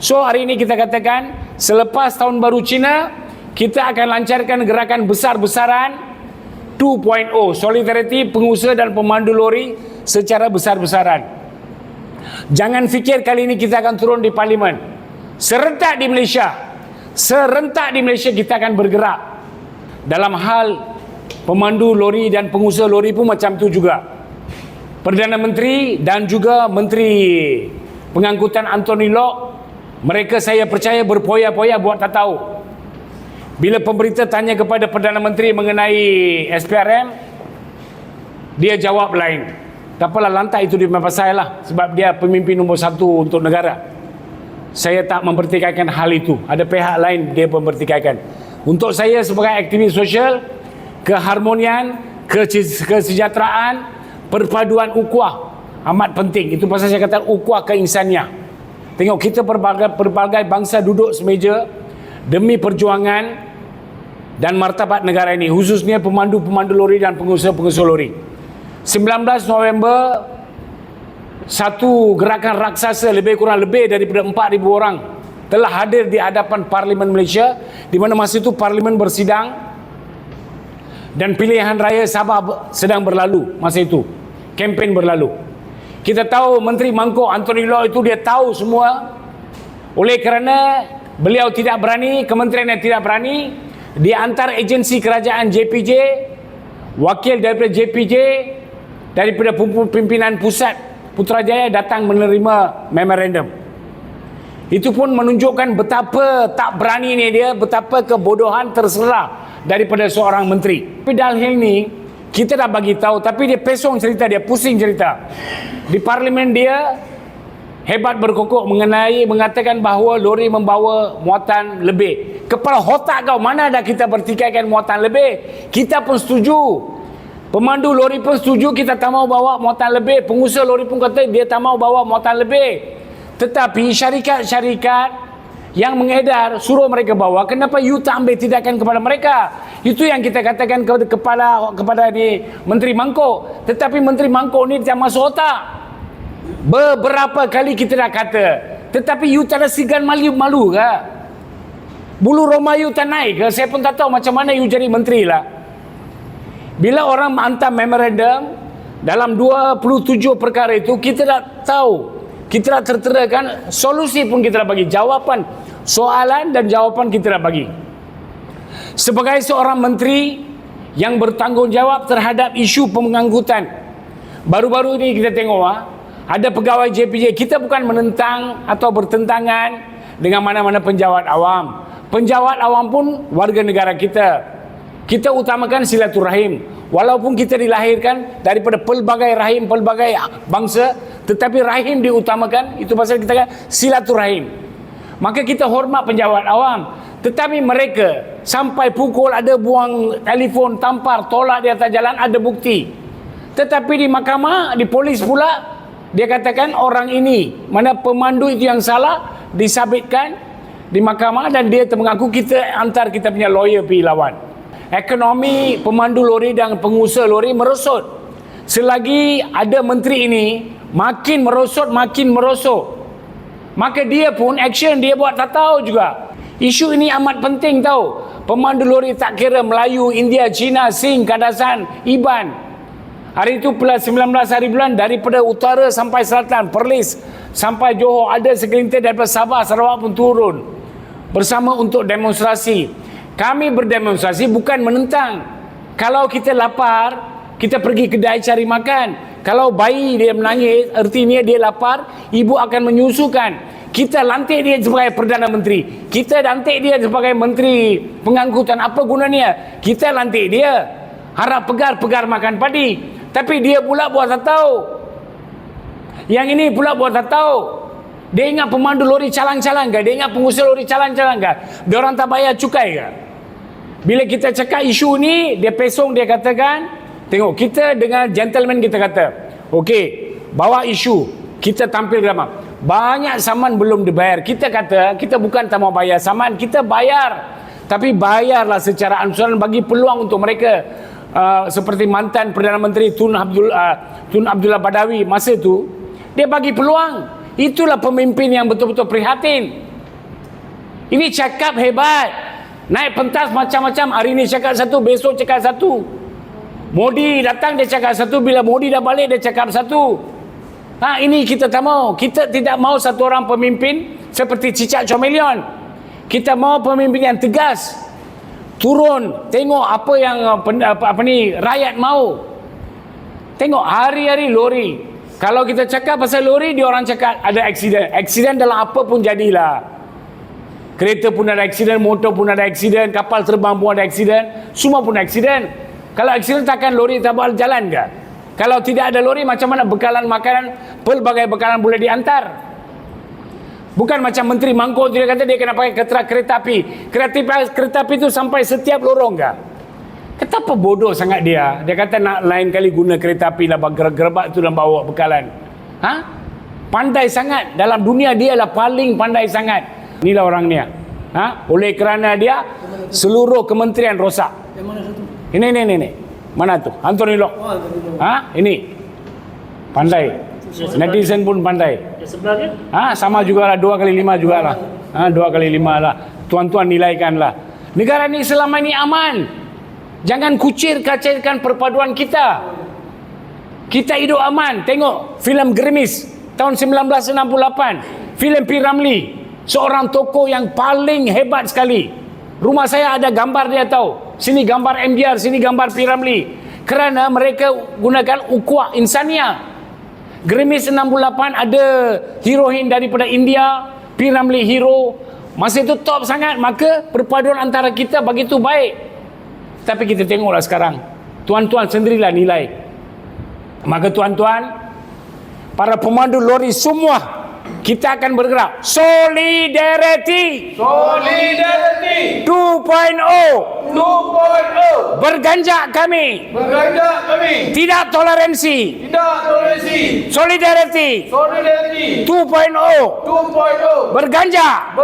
So hari ini kita katakan selepas tahun baru Cina, kita akan lancarkan gerakan besar-besaran 2.0, solidariti pengusaha dan pemandu lori secara besar-besaran. Jangan fikir kali ini kita akan turun di parlimen. Serentak di Malaysia kita akan bergerak. Dalam hal pemandu lori dan pengusaha lori pun macam tu juga. Perdana Menteri dan juga Menteri Pengangkutan Anthony Locke, mereka saya percaya berpoya-poya buat tak tahu. Bila pemberita tanya kepada Perdana Menteri mengenai SPRM, dia jawab lain. Tak apalah, lantak itu dia pasal lah, sebab dia pemimpin nombor 1 untuk negara. Saya tak mempertikaikan hal itu. Ada pihak lain dia mempertikaikan. Untuk saya sebagai aktivis sosial, keharmonian, kesejahteraan, perpaduan ukhuwah amat penting. Itu pasal saya kata ukhuwah keinsaniah. Tengok, kita berbagai bangsa duduk semeja demi perjuangan dan martabat negara ini, khususnya pemandu-pemandu lori dan pengusaha-pengusaha lori. 19 November, satu gerakan raksasa lebih daripada 4,000 orang telah hadir di hadapan Parlimen Malaysia, di mana masa itu Parlimen bersidang dan pilihan raya Sabah sedang berlalu masa itu. Kempen berlalu. Kita tahu Menteri Mangkuk Anthony Locke itu dia tahu semua. Oleh kerana beliau tidak berani, kementerian yang tidak berani, dia antar agensi kerajaan JPJ, wakil daripada JPJ, daripada pimpinan pusat Putrajaya datang menerima memorandum. Itu pun menunjukkan betapa tak beraninya dia, betapa kebodohan terserah daripada seorang menteri. Tapi dalam hal ini kita dah bagi tahu, tapi dia pesong cerita, dia pusing cerita. Di parlimen dia hebat berkokok mengatakan bahawa lori membawa muatan lebih. Kepala otak kau, mana ada kita bertikaikan muatan lebih? Kita pun setuju. Pemandu lori pun setuju kita tak mau bawa muatan lebih. Pengusaha lori pun kata dia tak mau bawa muatan lebih. Tetapi syarikat-syarikat yang mengedar suruh mereka bawa, kenapa you tak ambil tindakan kepada mereka? Itu yang kita katakan kepada ni Menteri Mangkuk. Tetapi Menteri Mangkuk ni tak masuk otak. Beberapa kali kita dah kata, tetapi you tak ada sigan malu ke? Bulu roma you tak naik ke? Saya pun tak tahu macam mana you jadi menteri lah. Bila orang hantar memorandum dalam 27 perkara itu, kita dah tahu, kita dah terterakan solusi pun kita dah bagi, jawapan soalan dan jawapan kita dah bagi. Sebagai seorang menteri yang bertanggungjawab terhadap isu pengangkutan, baru-baru ini kita tengok ada pegawai JPJ. Kita bukan menentang atau bertentangan dengan mana-mana penjawat awam. Penjawat awam pun warga negara kita. Kita utamakan silaturahim. Walaupun kita dilahirkan daripada pelbagai rahim, pelbagai bangsa, tetapi rahim diutamakan. Itu pasal kita kata silaturahim. Maka kita hormat penjawat awam. Tetapi mereka sampai pukul ada buang telefon, tampar, tolak di atas jalan, ada bukti. Tetapi di mahkamah, di polis pula, dia katakan orang ini, mana pemandu itu yang salah, disabitkan di mahkamah dan dia mengaku kita hantar kita punya lawyer pergi lawan. Ekonomi pemandu lori dan pengusaha lori merosot. Selagi ada menteri ini, makin merosot, maka dia pun action dia buat tak tahu juga. Isu ini amat penting tahu. Pemandu lori tak kira Melayu, India, Cina, Sing, Kadasan, Iban. Hari itu 19 hari bulan, daripada utara sampai selatan, Perlis sampai Johor, ada segelintir daripada Sabah, Sarawak pun turun bersama untuk demonstrasi. Kami berdemonstrasi bukan menentang. Kalau kita lapar, kita pergi kedai cari makan. Kalau bayi dia menangis, artinya dia lapar, ibu akan menyusukan. Kita lantik dia sebagai Perdana Menteri, kita lantik dia sebagai Menteri Pengangkutan. Apa gunanya? Kita lantik dia, harap pegar makan padi. Tapi dia pula buat tak tahu. Yang ini pula buat tak tahu. Dia ingat pemandu lori calang-calang ke? Dia ingat pengusaha lori calang-calang ke? Dia orang tak bayar cukai ke? Bila kita cakap isu ni, dia pesong, dia katakan, tengok, kita dengan gentleman kita kata, okey, bawa isu, kita tampil drama. Banyak saman belum dibayar. Kita kata, kita bukan tak mau bayar saman, kita bayar. Tapi bayarlah secara ansuran, bagi peluang untuk mereka. Seperti mantan Perdana Menteri Tun Abdullah Badawi masa itu, dia bagi peluang. Itulah pemimpin yang betul-betul prihatin. Ini cakap hebat. Naik pentas macam-macam. Hari ni cakap satu, besok cakap satu. Modi datang dia cakap satu, bila Modi dah balik dia cakap satu. Ini kita tak mau. Kita tidak mau satu orang pemimpin seperti cicak comelion. Kita mau pemimpin yang tegas. Turun, tengok apa yang rakyat mau. Tengok hari-hari lori. Kalau kita cakap pasal lori, dia orang cakap ada aksiden. Aksiden dalam apa pun jadilah. Kereta pun ada aksiden, motor pun ada aksiden, kapal terbang pun ada aksiden, semua pun aksiden. Kalau aksiden takkan lori tak boleh jalan ke? Kalau tidak ada lori, macam mana bekalan makanan, pelbagai bekalan boleh diantar? Bukan macam Menteri Mangkuk dia kata dia kena pakai kereta api. Kereta api itu sampai setiap lorong ke? Kenapa bodoh sangat dia? Dia kata nak lain kali guna kereta api lah, gerbak tu dan bawa bekalan. Pandai sangat. Dalam dunia dia lah paling pandai sangat. Inilah orangnya. Oleh kerana dia seluruh kementerian rosak. Yang mana satu? Ini. Mana tu? Anthony Locke. Ini. Pandai. Netizen pun pandai. Yang sebelah dia? Sama jugalah, 2 kali 5 jugalah. 2 kali 5 lah. Tuan-tuan nilaikanlah. Negara ni selama ini aman. Jangan kacirkan perpaduan kita. Kita hidup aman. Tengok filem Gerimis tahun 1968. Filem P. Ramlee, seorang tokoh yang paling hebat sekali. Rumah saya ada gambar dia tahu. Sini gambar MDR, sini gambar P. Ramlee. Kerana mereka gunakan ukhuwah insaniah. Gerimis 68 ada heroin daripada India, P. Ramlee hero. Masa itu top sangat, maka perpaduan antara kita begitu baik. Tapi kita tengoklah sekarang. Tuan-tuan sendirilah nilai. Maka tuan-tuan, para pemandu lori semua, kita akan bergerak. Solidarity 2.0. Berganjak kami. Tidak toleransi. Solidarity 2.0. Berganjak.